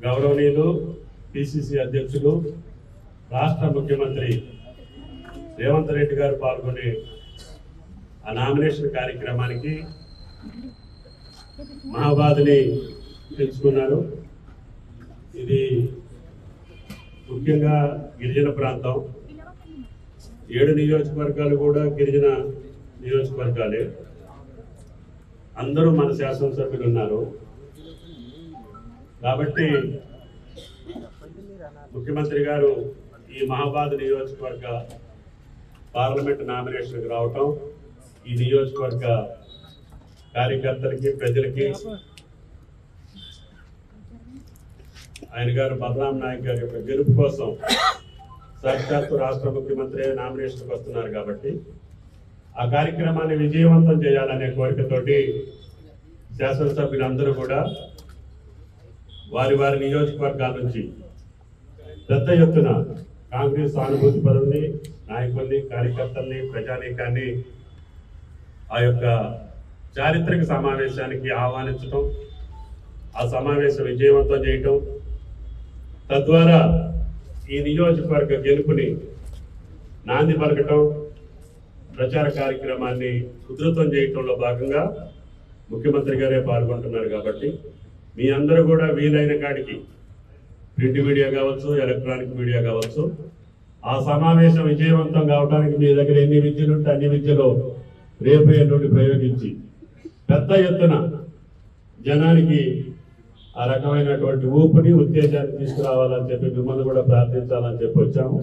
గౌరవనీయులు పిసిసి అధ్యక్షులు రాష్ట్ర ముఖ్యమంత్రి రేవంత్ రెడ్డి గారు పాల్గొనే ఆ నామినేషన్ కార్యక్రమానికి మహాబాద్ని తెలుసుకున్నారు. ఇది ముఖ్యంగా గిరిజన ప్రాంతం. 7 నియోజకవర్గాలు కూడా గిరిజన నియోజకవర్గాలే. అందరూ మన శాసనసభ్యులు ఉన్నారు కాబట్టి ముఖ్యమంత్రి గారు ఈ మహాబాద్ నియోజకవర్గ పార్లమెంట్ నామినేషన్కి రావటం ఈ నియోజకవర్గ కార్యకర్తలకి ప్రజలకి ఆయన గారు బలరాం నాయక్ గారి యొక్క గెలుపు కోసం సాక్షాత్తు రాష్ట్ర ముఖ్యమంత్రి నామినేషన్కి వస్తున్నారు కాబట్టి ఆ కార్యక్రమాన్ని విజయవంతం చేయాలనే కోరికతోటి శాసనసభ్యులందరూ కూడా వారి వారి నియోజకవర్గాల నుంచి పెద్ద ఎత్తున కాంగ్రెస్ సానుభూతి పరుల్ని, నాయకుల్ని, కార్యకర్తల్ని, ప్రజానీకాన్ని ఆ యొక్క చారిత్రక సమావేశానికి ఆహ్వానించడం, ఆ సమావేశం విజయవంతం చేయటం, తద్వారా ఈ నియోజకవర్గ గెలుపుని నాంది పలకటం, ప్రచార కార్యక్రమాన్ని ఉధృతం చేయటంలో భాగంగా ముఖ్యమంత్రి గారే పాల్గొంటున్నారు కాబట్టి మీ అందరూ కూడా వీలైన కాడికి ప్రింట్ మీడియా కావచ్చు, ఎలక్ట్రానిక్ మీడియా కావచ్చు, ఆ సమావేశం విజయవంతం కావడానికి మీ దగ్గర ఎన్ని విద్యలు ఉంటే అన్ని విద్యలో రేపు ఎల్లుండి ప్రయోగించి పెద్ద ఎత్తున జనానికి ఆ రకమైనటువంటి ఊపుని, ఉత్తేజాన్ని తీసుకురావాలని చెప్పి మిమ్మల్ని కూడా ప్రార్థించాలని చెప్పి వచ్చాము.